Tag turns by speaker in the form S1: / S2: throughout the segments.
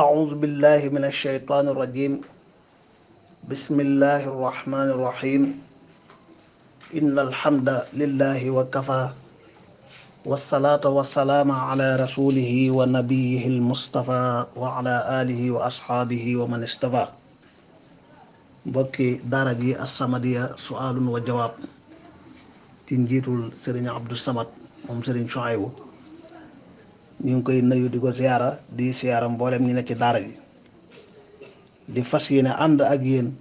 S1: أعوذ بالله من الشيطان الرجيم. بسم الله الرحمن الرحيم. إن الحمد لله وكفى، والصلاة والسلام على رسوله ونبيه المصطفى وعلى آله وأصحابه ومن استفى. بكي دارجي السمدية سؤال وجواب تنجيت سرين عبد الصمد moom Serigne Chouaïbou ñu ngi koy nuyu di ko ziyaara di ziyaara mboolem ñi ne ci daara ji di fas yéene ànd ak yéen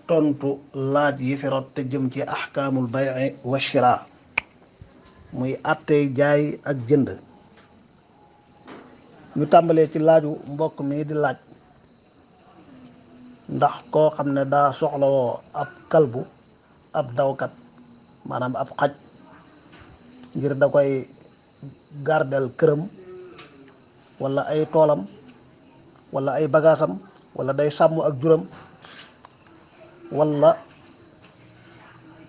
S1: tontu laaj yi fi rot te jëm ci ahkaamul bay'i wa shira muy àttey jaay ak jënd. ñu tàmbalee ci laaju mbokk mi di laaj ndax koo xam ne daa soxlawoo ab kalbu, ab dawkat, maanaam ab xaj ngir da koy gardel këram wala ay toolam wala ay bagaasam wala day sàmm ak juram, wala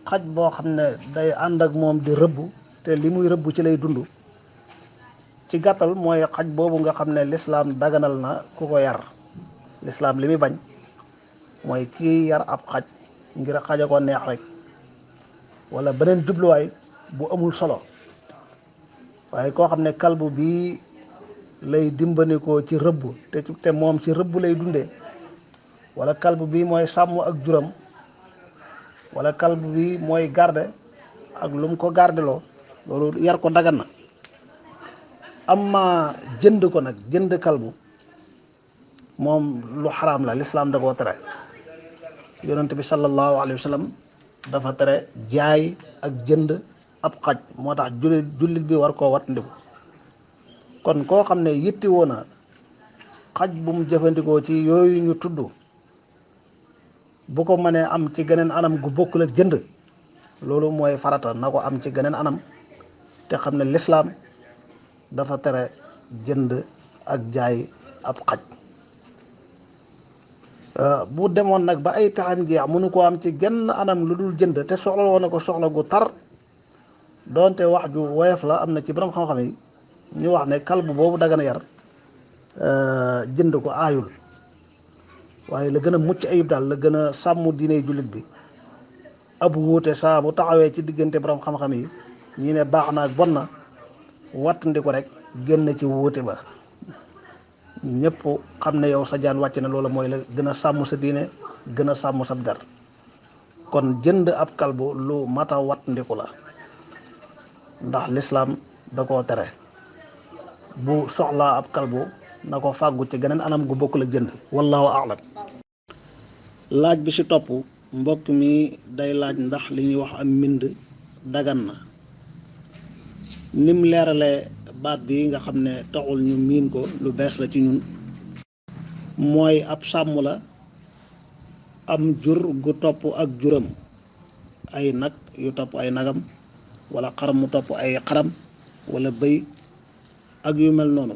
S1: xaj boo xam ne day ànd ak moom di rëbb te li muy rëbb ci lay dund. ci gàttal mooy xaj boobu nga xam ne lislaam daganal na ku ko yar. lislaam li muy bañ mooy kii yar ab xaj ngir xaja ko neex rek wala beneen jubluwaay bu amul solo, waaye koo xam ne kalbu bii lay dimbanikoo ci rëbb te moom ci rëbb lay dundee, wala kalbu bii mooy sàmm ak juram, wala kalbu bi mooy garde ak lu mu ko gardeloo, loolu yar ko dagan na. amma jënd ko nag, jënd kalbu moom lu xaraam la, lislaam da koo tere. yonent bi sallallahu alayhi wa sallam dafa tere jaay ak jënd ab xaj, moo tax jullit bi war koo wat ndiku. kon koo xam ne yitti woo na xaj bu mu jëfandikoo ci yooyu ñu tudd, bu ko mënee am ci geneen anam gu bokkul ak jënd, loolu mooy farata, na ko am ci geneen anam, te xam ne lislaam dafa tere jënd ak jaay ab xaj. bu demoon nag ba ay pexem jeex mënu koo am ci genn anam lu dul jënd, te soxla woon na ko soxla gu tar, doonte wax ju woyof la, am na ci borom xam-xam yi ñu wax ne kalbu boobu dagan a yar jënd ko aayul, waaye la gën a mucc ayib daal, la gën a sàmm diine jullit bi. ab wuute saa bu taxawee ci diggante borom xam-xam yi, ñi ne baax na ak bon na, wattandi ko rek génn ci wuute ba, ñëpp xam ne yow sa jaan wàcc na. loola mooy la gën a sàmm sa diine, gën a sàmm sa der. kon jënd ab kalbu lu mata wattandiku la, ndax lislaam da koo tere. bu soxlaa ab kalbu na ko fàggu ci geneen anam gu bokkul ak jënd. wallahu a'lam. laaj bi ci topp, mbokk mi day laaj ndax li ñuy wax am mbind dagan na. nim leeralee baat bi nga xam ne taxul ñu miin ko, lu bees la ci ñun, mooy ab sàmm la, am jur gu topp ak juram, ay nag yu topp ay nagam, wala xaram mu topp ay xaram, wala bëy ak yu mel noonu.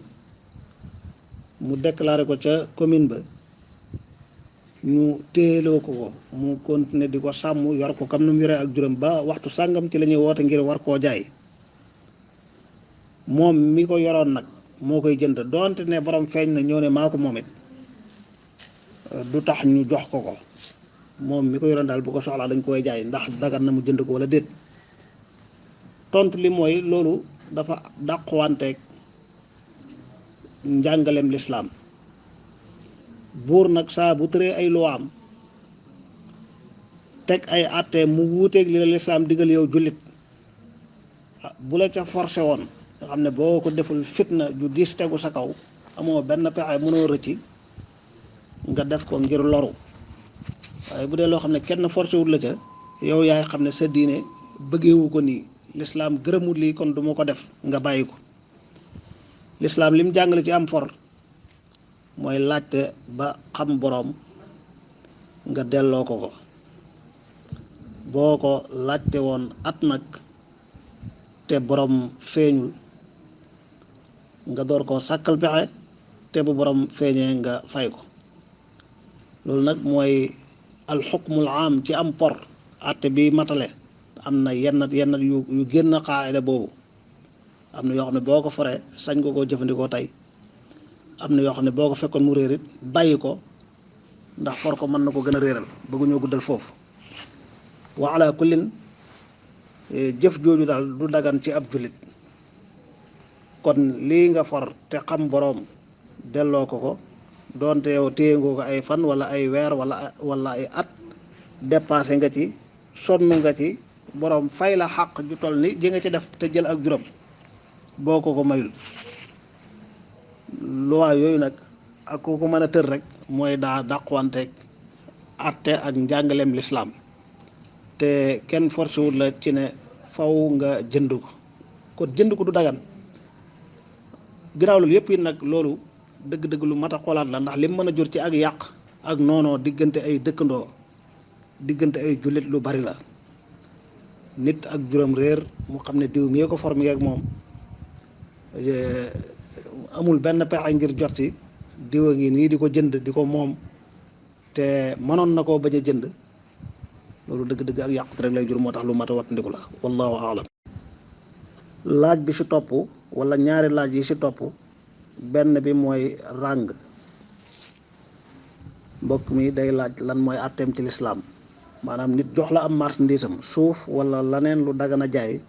S1: mu déclaré ko ca commune ba, ñu téeloo ko mu continuer di ko sàmm, yor ko comme nu mu yoree ak juram ba waxtu sàngam ci la ñuy woote ngir war koo jaay. moom mi ko yoroon nag moo koy jënd, doonte ne borom feeñ na ñëw ne maa ko moom it du tax ñu jox ko ko. moom mi ko yoroon daal bu ko soxlaa dañ koy jaay, ndax dagan na mu jënd ko wala déet. tontu li mooy loolu dafa dàquwanteeg njàngaleem lislaam. buur nag saa bu tëree ay luwaam teg ay àtte mu wuuteeg li la lislaam digal yow jullit, bu la ca forcé woon nga xam ne boo ko deful fitna ju diis tegu sa kaw, amoo benn pexe, mënoo rëcci, nga def ko ngir loru. waaye bu dee loo xam ne kenn forcé wul la ca, yow yaay xam ne sa diine bëggeewu ko nii, lislaam gërëmul lii, kon du ma ko def, nga bàyyi ko. lislaam lim jàngale ci am for mooy laajte ba xam boroom nga delloo ko ko. boo ko laajte woon at nag te boroom feeñul, nga door koo sàkkal pexe, te bu boroom feeñee nga fay ko. loolu nag mooy alxukmul am ci am por, àtte bi matale. am na yenn yu génn xaayida boobu, am na yoo xam ne boo ko foree sañ nga koo jëfandikoo tey, am na yoo xam ne boo ko fekkoon mu réer it bàyyi ko ndax for ko mën na ko gën a réeral bëgguñoo guddal foofu wa ala kullin jëf jooju daal du dagan ci ab jullit kon lii nga for te xam boroom delloo ko doonte yow téye nga ko ay fan wala ay weer wala ay at dépassé nga ci sonn nga ci boroom fay la xàq ju toll ni ji nga ci def te jël ak juróom boo ko mayul loi yooyu nag ak ku ko mën a tër rek mooy daa dàquwanteeg atte ak njàngaleem lislaam te kenn forcé wul la ci ne faw nga jënd ko kon jënd ko du dagan ginnaaw loolu yëpp yi nag loolu dëgg-dëgg lu mat a xoolaat la ndax lim mën a jur ci ak yàq ak noonoo diggante ay dëkkandoo diggante ay jullit lu bari la nit ak juróom réer mu xam ne diw mi ko formé ak moom amul benn pexe ngir jot ci diw a ngi nii di ko jënd di ko moom te mënoon na koo bañ a jënd loolu dëgg-dëgg ak yàqut rek lay jur moo tax lu mat a wattandiku la wallahu aalam laaj bi ci topp wala ñaari laaj yi ci topp benn bi mooy ràng mbokk mi day laaj lan mooy àtteem ci lislaam maanaam nit jox la am marchandise am suuf wala laneen lu dagan a jaay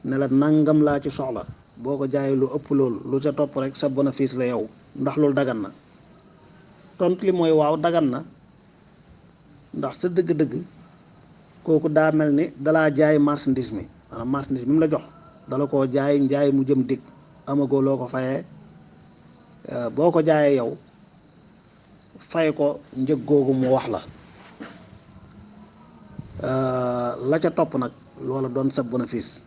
S1: ne la nangam laa ci soxla boo ko jaayee lu ëpp loolu lu ca topp rek sa bénéfice la yow ndax loolu dagan na tontu li mooy waaw dagan na ndax sa dëgg-dëgg kooku daa mel ni dalaa jaay marchandise mi maanaam marchandise mi mu la jox dala koo jaay njaay mu jëm dig amagoo loo ko fayee boo ko jaayee yow fay ko njëg googu mu wax la la ca topp nag loola doon sa bénéfice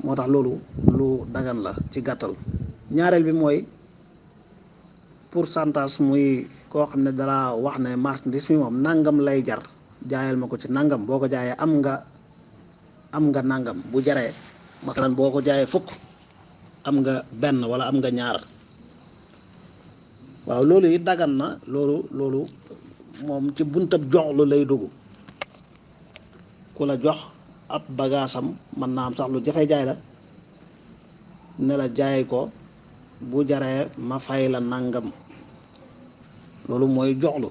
S1: moo tax loolu lu dagan la ci gàttal ñaareel bi mooy pourcentage muy koo xam ne dala wax ne marchandise mi moom nangam lay jar jaayal ma ko ci nangam boo ko jaayee am nga nangam bu jaree masalan boo ko jaayee fukk am nga benn wala am nga ñaar waaw loolu it dagan na loolu moom ci buntab joxlu lay dugg ku la jox ab bagaasam mën naa am sax lu jafe jaay la ne la jaay ko bu jaree ma fay la nangam loolu mooy joxlu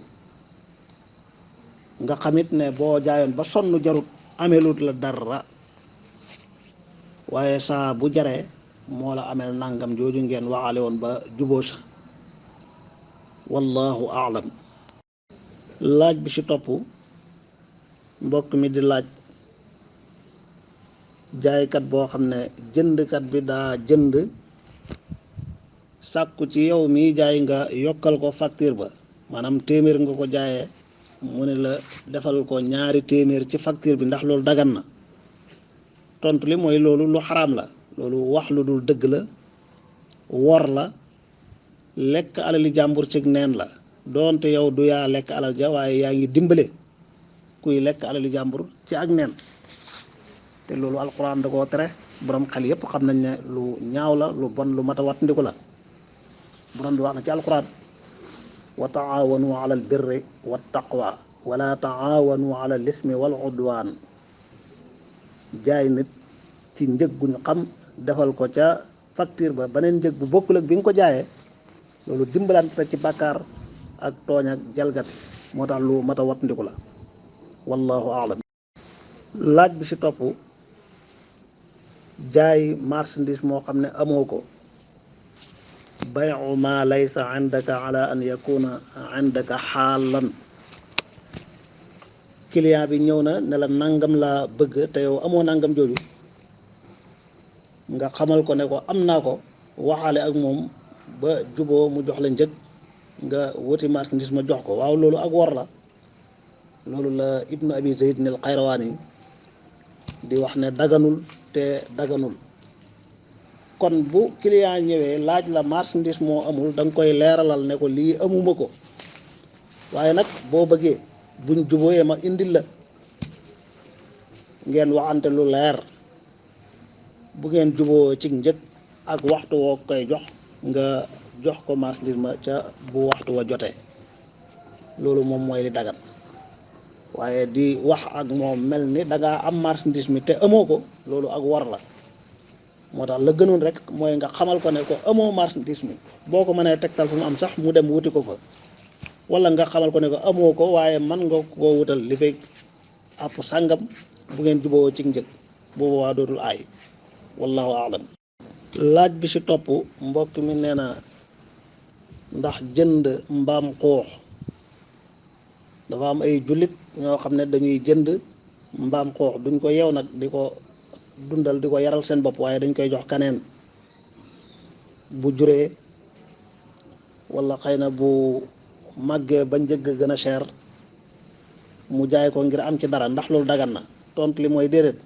S1: nga xamit ne boo jaayoon ba sonn jarut amelut la dara waaye saa bu jaree moo la amel nangam jooju ngeen waxaale woon ba juboo sa wallahu aalam laaj bi ci topp mbokk mi di laaj jaaykat boo xam ne jëndkat bi daa jënd sàkku ci yow mi jaay nga yokkal ko facture ba maanaam téeméer nga ko jaayee mu ne la defal ko ñaari téeméer ci facture bi ndax loolu dagan na tontu li mooy loolu lu xaraam la loolu wax lu dul dëgg la wor la lekk alali jàmbur ci neen la doonte yow du yaa lekk alal ja waaye yaa ngi dimbale kuy lekk alali jàmbur ci ak neen te loolu alquran da koo tere borom xel yépp xam nañ ne lu ñaaw la lu bon lu mat a wattandiku la borom bi wax na ci alquran wa taawanu ala al birri wa taqwa wala taawanu ala al ismi wal udwan jaay nit ci njëg gu ñu xam defal ko ca facture ba beneen njëg bu bokkul ak bi nga ko jaayee loolu dimbalante ci bàkkaar ak tooñ ak jalgati moo tax lu mat a wattandiku la wallahu aalam laaj bi ci topp jaay marchandise moo xam ne amoo ko bayu ma laysa indaka ala an yakuna indaka xaalan client bi ñëw na ne la nangam laa bëgg te yow amoo nangam jooju nga xamal ko ne ko am naa ko waxaale ak moom ba juboo mu jox la njëg nga wuti marchandise ma jox ko waaw loolu ak wor la loolu la ibnu abi zayd al qayrawaani di wax ne daganul te daganul kon bu client ñëwee laaj la marchandise moo amul da nga koy leeralal ne ko lii amuma ko waaye nag boo bëggee buñ jubooyee ma indil la ngeen waxante lu leer bu ngeen juboo ci njëg ak waxtu woo koy jox nga jox ko marchandise ma ca bu waxtu wa jotee loolu moom mooy li dagan waaye di wax ak moom mel ni da ngaa am marchandise mi te amoo ko loolu ak wor la moo tax la gënoon rek mooy nga xamal ko ne ko amoo marchandise mi boo ko mënee tegtal fu mu am sax mu dem wuti ko fa wala nga xamal ko ne ko amoo ko waaye man nga koo wutal li fekk àpp sàngam bu ngeen juboo ci njëg boobu waa dootul aay wallahu aalam. laaj bi ci topp mbokk mi nee na ndax jënd mbaam xuux dafa am ay jullit ñoo xam ne dañuy jënd mbaam xuux duñ ko yeew nag di ko dundal di ko yaral seen bopp waaye dañ koy jox kaneen bu juree wala xëy na bu màggee ba njëgg gën a cher mu jaay ko ngir am ci dara ndax loolu dagan na tontu li mooy déedéet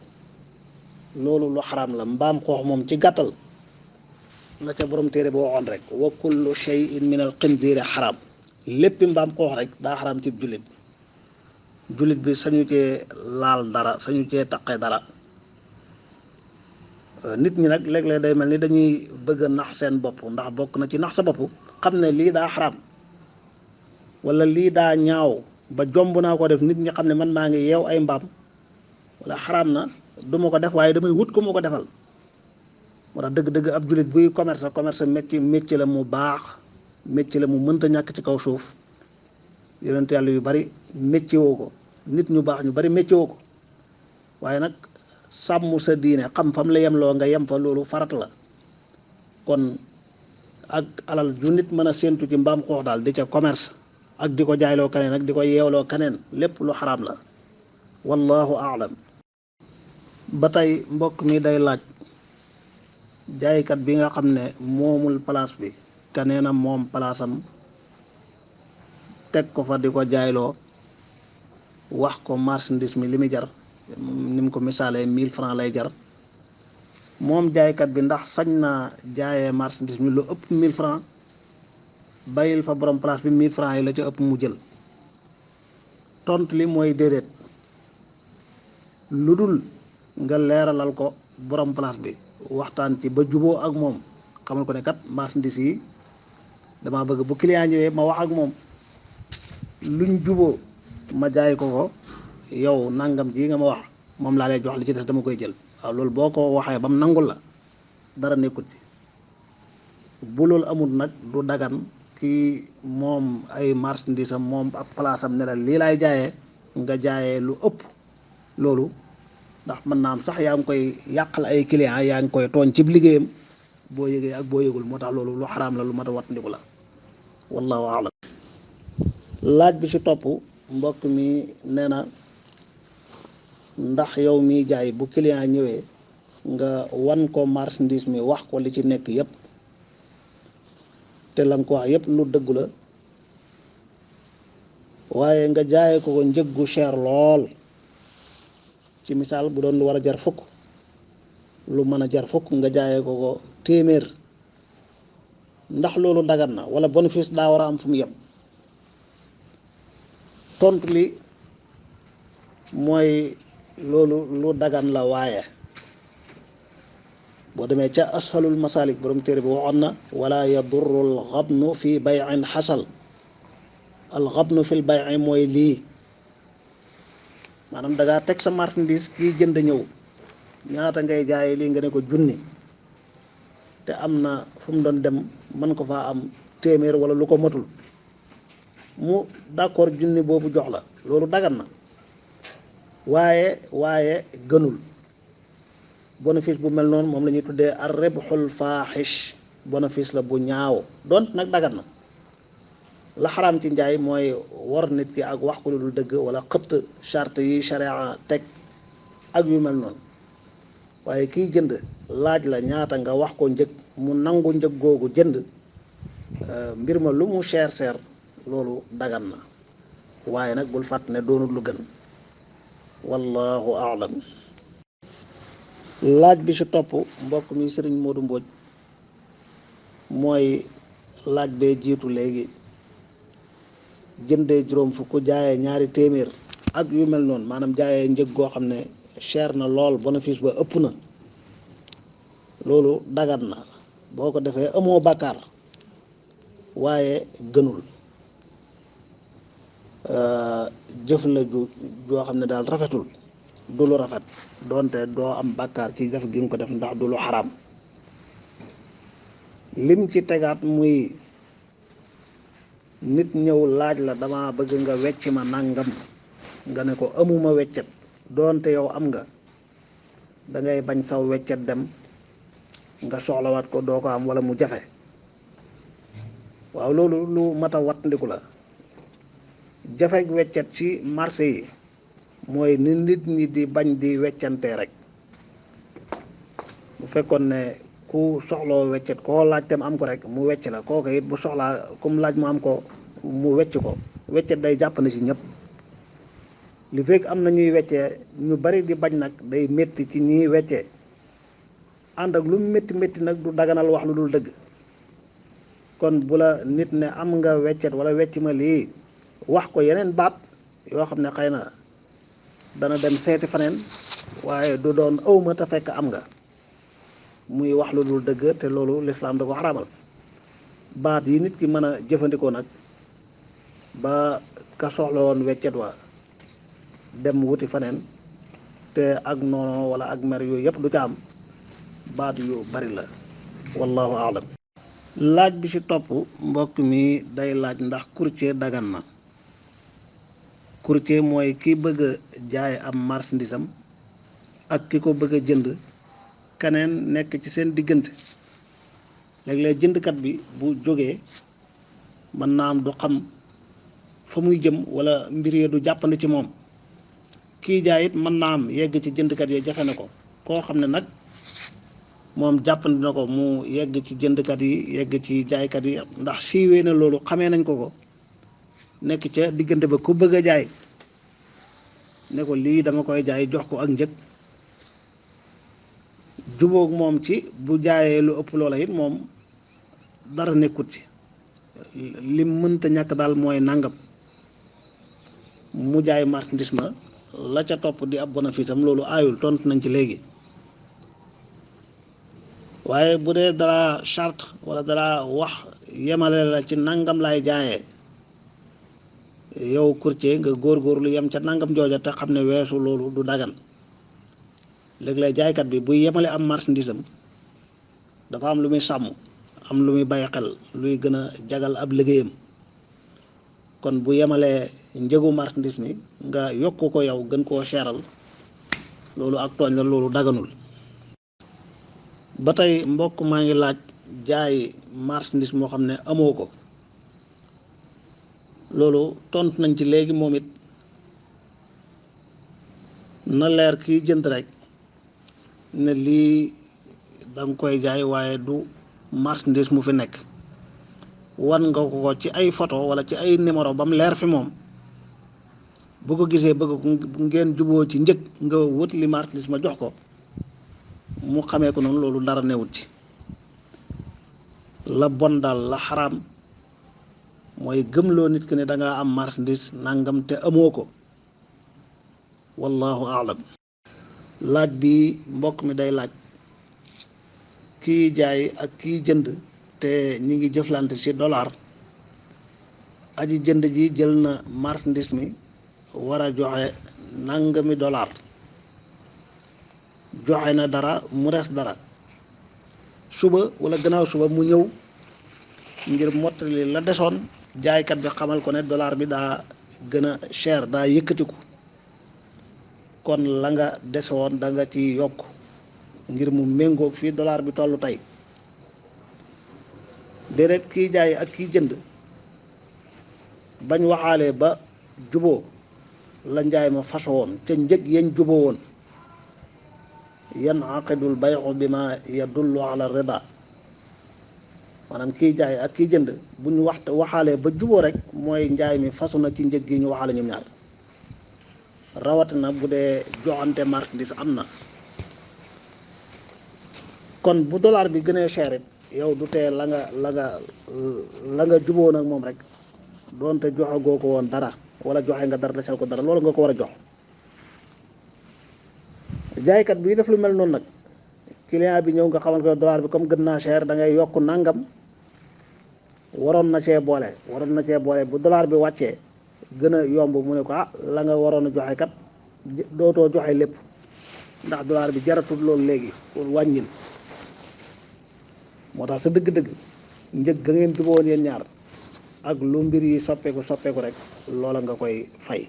S1: loolu lu xaraam la. mbaam xuux moom ci gàttal la ca borom téere boo waxoon rek wa kullu shay'in min al xinziiri xaraam léppi mbaam xuux rek daa xaraam ci jullit bi sañu cee laal dara sañu cee taqe dara. nit ñi nag léeg-léeg day mel ni dañuy bëgg a nax seen bopp ndax bokk na ci nax sa bopp xam ne lii daa xaraam wala lii daa ñaaw ba jomb naa ko def nit ñi xam ne man maa ngi yeew ay mbaam wala xaraam na du ma ko def waaye damay wut ko moo ko defal. moo tax dëgg-dëgg ab jullit buy commerce métier la mu baax métier la mu mënta ñàkk ci kaw suuf yonent yàlla yu bari métier woo ko nit ñu baax ñu bari métier woo ko waaye nag sàmm sa diine xam fam la yemloo nga yem fa loolu farat la. kon ak alal ju nit mën a séentu ci mbaam xoox daal di ca commerce ak di ko jaayloo kaneen ak di ko yeewloo kaneen lépp lu xaraam la wallahu aalam. ba tey mbokk mi day laaj jaaykat bi nga xam ne moomul place bi kaneen a moom palaasam teg ko fa di ko jaayloo wax ko marchandise mi li muy jar ni mu ko misaalee 1000 francs lay jar moom jaaykat bi ndax sañ naa jaayee marchandise mi lu ëpp 1000 francs bàyyil fa borom place bi 1000 francs yi la ca ëpp mu jël. tontu li mooy déedéet lu dul nga leeralal ko borom place bi waxtaan ci ba juboo ak moom xamal ko ne kat marchandise yi dama bëgg bu client ñëwee ma wax ak moom luñ juboo ma jaay ko yow nangam ji nga ma wax moom laa lay jox li ci des dama koy jël. waaw loolu boo ko waxee ba mu nangul la dara nekkut ci. bu loolu amul nag du dagan kii moom ay marchandise am moom ab place am ne la lii laay jaayee nga jaayee lu ëpp loolu ndax mën naa am sax yaa ngi koy yàqal ay clients yaa ngi koy tooñ ci liggéeyam boo yëgee ak boo yëgul moo tax loolu lu xaraam la lu mat a wattandiku la wallahu a'lam. laaj bi ci topp mbokk mi nee na ndax yow miy jaay bu client ñëwee nga wan ko marchandise mi wax ko li ci nekk yépp te la nga ko wax yépp lu dëggu la waaye nga jaayee ko njëg gu cher lool ci misaal bu doon lu war a jar fukk lu mën a jar fukk nga jaayee ko téeméer ndax loolu dagan na wala bénéfice daa war a am fu mu yem. tontu li mooy loolu lu dagan la waaye boo demee ca ashalul masalik borom téere bi waxoon na wala yadurru al xabnu fi bay'in xasal al xabnu fil bay'i mooy lii maanaam da ngaa teg sa marchandise kii jënd ñëw ñaata ngay jaayee lii nga ne ko junni te am na fu mu doon dem mën ko faa am téeméer wala lu ko matul mu d'accord junni boobu jox la loolu dagan na waaye gënul. bénéfice bu mel noonu moom la ñuy tuddee ar ribxul faaxish bénéfice la bu ñaaw doon nag dagan na. la xaraam ci njaay mooy war nit ki ak wax ko lu dul dëgg wala xëtt charte yi sharia teg ak yu mel noonu waaye kiy jënd laaj la ñaata nga wax ko njëg mu nangu njëg googu jënd mbir ma lu mu cher loolu dagan na waaye nag bul fàtt ne doonul lu gën wallahu a'lam. laaj bi ci topp mbokk mi Sëriñ Moodu Mbooj mooy laaj bee jiitu léegi jëndee juróom fukk jaayee ñaari téeméer ak yu mel noonu maanaam jaayee njëg goo xam ne cher na lool bénéfice ba ëpp na loolu dagan na boo ko defee amoo bàkkaar waaye gënul. jëf la joo xam ne daal rafetul du lu rafet doonte doo am bàkkaar ci def gi nga ko def ndax du lu xaraam lim ci tegaat muy nit ñëw laaj la dama bëgg nga wecc ma nangam nga ne ko amuma weccet doonte yow am nga da ngay bañ saw weccet dem nga soxlawaat ko doo ko am wala mu jafe waaw loolu lu mat a wattandiku la. jafeg weccet ci marché yi mooy ni nit ñi di bañ di weccante rek. bu fekkoon ne ku soxloo weccet koo laaj tem am ko rek mu wecc la kooku it bu soxlaa comme laaj mu am ko mu wecc ko weccet day jàpp na ci ñëpp. li fekk am na ñuy weccee ñu bari di bañ nag day métti ci ñiy weccee ànd ak lu métti métti nag du daganal wax lu dul dëgg. kon bu la nit ne am nga weccet wala wecc ma lii wax ko yeneen baat yoo xam ne xëy na dana dem seeti faneen waaye du doon awma te fekk am nga muy wax lu dul dëgg te loolu lislaam da ko xaraamal. baat yi nit ki mën a jëfandikoo nag ba ka soxla woon weccet wa dem wuti faneen te ak noono wala ak mer yooyu yëpp du ca am baat yu bari la wallahu aalam. laaj bi ci topp mbokk mi day laaj ndax courtier dagan na. courtier mooy ki bëgg a jaay am marchandise am ak ki ko bëgg a jënd keneen nekk ci seen diggante léeg-léeg jëndkat bi bu jógee mën naa am du xam fa muy jëm wala mbir yi du jàppandi ci moom. kii jaay it mën naa am yegg ci jëndkat yi jafe na ko koo xam ne nag moom jàppandi na ko mu yegg ci jëndkat yi yegg ci jaaykat yi ndax siiwee na loolu xamee nañ ko nekk ca diggante ba ku bëgg a jaay ne ko lii dama koy jaay jox ko ak njëg jubóog moom ci bu jaayee lu ëpp loola it moom dara nekkut ci lim mënta ñàkk daal mooy nangam mu jaay marchandise ma la ca topp di ab bénéfice am loolu aayul tontu nañ ci léegi. waaye bu dee dara charte wala dara wax yemale la ci nangam lay jaayee yow courtier nga góorgóorlu yem ca nangam jooja te xam ne weesu loolu du dagan. léeg-léeg jaaykat bi buy yemale am marchandise am dafa am lu muy sàmm am lu muy bàyyi xel luy gën a jagal ab liggéeyam kon bu yemalee njëgu marchandise mi nga yokk ko yow gën koo seeral loolu ak tooñ la loolu daganul. ba tey mbokk maa ngi laaj jaay marchandise moo xam ne amoo ko loolu tontu nañ ci léegi moom it na leer kiy jënd rek ne lii danga koy jaay waaye du marchandise mu fi nekk wan nga ko ci ay photo wala ci ay numéro ba mu leer fi moom bu ko gisee bëgg ko ngeen juboo ci njëg nga wut li marchandise ma jox ko mu xamee ko noonu loolu dara newut ci. la bon daal la xaraam mooy gëmloo nit ki ne da ngaa am marchandise nangam te amoo ko wallahu aalam. laaj bi mbokk mi day laaj kii jaay ak kii jënd te ñi ngi jëflante ci dollar aji jënd ji jël na marchandise mi war a joxe nangami dollar joxe na dara mu des dara suba wala gannaaw suba mu ñëw ngir mottali la desoon jaaykat bi xamal ko ne dollar bi daa gën a cher daa yëkkatiku kon la nga desoon da nga ci yokk ngir mu méngoog fii dollar bi tollu tey déedéet kii jaay ak kii jënd bañ waxaalee ba juboo la njaay ma faso woon ca njëg yañ juboo woon yanaqidul bay'u bima yadullu ala rida maanaam kii jaay ak kii jënd bu ñu waxaalee ba juboo rek mooy njaay mi fasu na ci njëg gi ñu waxaale ñoom ñaar rawatina bu dee joxante marchandise am na kon bu dollar bi gënee cher it yow du tee la nga juboo nag moom rek doonte joxe goo ko woon dara wala joxe nga dara desal ko dara loolu nga ko war a jox. jaaykat bi def lu mel noonu nag client bi ñëw nga xamal ko dollar bi comme gën naa cher da ngay yokk nangam waroon na cee boole bu dollar bi wàccee gën a yomb mu ne ko la nga waroon a joxe kat dootoo joxe lépp ndax dollar bi jaratul loolu léegi pour wàññil moo tax sa dëgg-dëgg njëg ga ngeen juboon yéen ñaar ak lu mbir yi soppeeku rek loola nga koy fay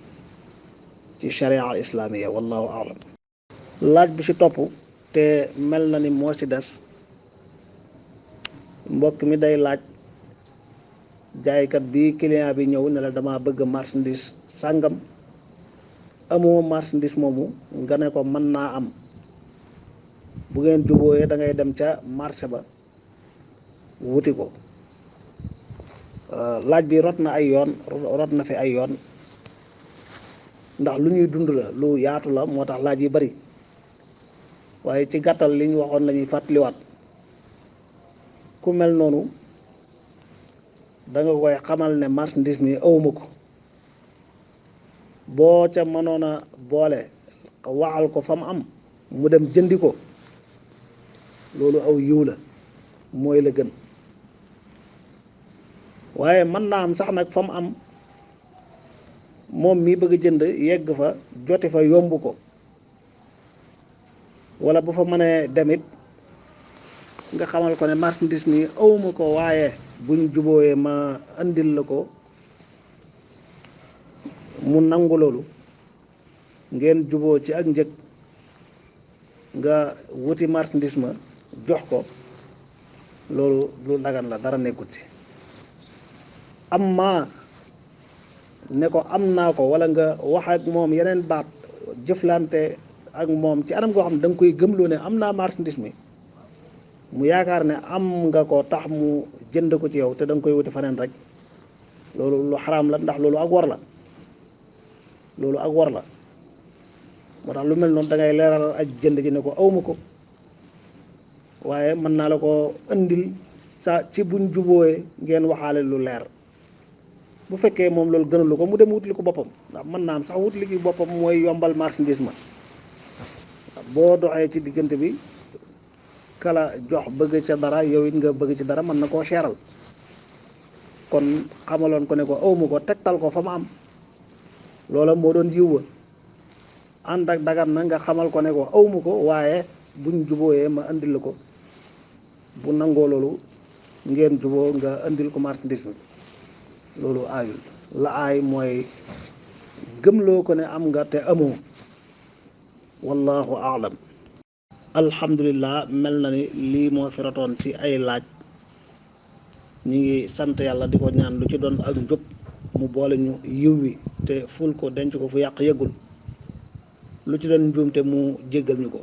S1: ci sharia islamiya wallahu a'lam. laaj bi ci topp te mel na ni moo ci des, mbokk mi day laaj jaaykat bi client bi ñëw ne la dama bëgg marchandise sàngam, amoo marchandise moomu nga ne ko mën naa am, bu ngeen jubóoyee da ngay dem ca marché ba wuti ko. laaj bi rot na ay yoon, rot na fi ay yoon, ndax lu ñuy dund la, lu yaatu la, moo tax laaj yi bari, waaye ci gàttal li ñu waxoon la ñuy fàttaliwaat. ku mel noonu da nga koy xamal ne marchandise mi awma ko, boo ca mënoon a boole waxal ko fa mu am mu dem jëndi ko, loolu aw yiw la, mooy la gën. waaye mën naa am sax nag fa mu am moom mi bëgg jënd yegg fa joti fa yomb ko, wala bu fa mënee demit nga xamal ko ne marchandise mi awma ko, waaye buñ jubooyee ma andil la ko, mu nangu loolu, ngeen juboo ci ak njëg, nga wuti marchandise ma jox ko, loolu lu dagan la, dara nekkut ci. amma ne ko am naa ko, wala nga wax ak moom yeneen baat, jëflante ak moom ci anam goo xam ne da nga koy gëmloo ne am naa marchandise mi, mu yaakaar ne am nga ko tax mu jënd ko ci yow te da nga koy wuti faneen rek, loolu lu xaraam la, ndax loolu ak war la, loolu ak war la. moo tax lu mel noonu da ngay leeral aj jënd ji ne ko awma ko, waaye mën naa la ko andil sa ci buñ jubooyee ngeen waxaale lu leer. bu fekkee moom loolu gënalu ko mu dem wutli ko boppam, ndax mën naa am sax wutli ki boppam mooy yombal marchandise ma. boo doxee ci diggante bi kala jox bëgg ca dara, yow it nga bëgg ci dara, mën na koo seeral. kon xamaloon ko ne ko awma ko, tegtal ko fa ma am, loola moo doon yiw wa. ànd ak dagan na nga xamal ko ne ko awma ko, waaye buñ jubooyee ma andil la ko, bu nangoo loolu ngeen juboo nga andil ko marchandise bi, loolu aayul. la aay mooy gëmloo ko ne am nga te amoo. wallahu aalam. alhamdulillah, mel na ni lii moo fi rotoon ci ay laaj. ñi ngi sant yàlla di ko ñaan lu ci doon ak njub mu boole ñu yiw wi te ful ko denc ko fu yàq yëggul, lu ci doon njuumte mu jéggal ñu ko.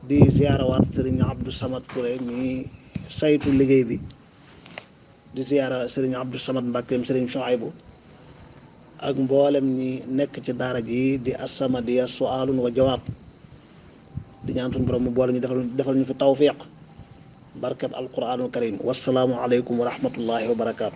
S1: di ziyaarawaat sëriñ Abdou Samad Touré mi saytu liggéey bi, di ziyaara sëriñ Abdou Samad Mbàkkeem sëriñ Shuaybu ak mboolem ñi nekk ci daara ji di As-Samadiyya su'aalun wa jawaab. di ñaan suñu borom mu boole ñu defal ñu fi tawfiq barkeb alquranul karim. wassalaamu aleykum wa rahmatullahi wa barakaatu.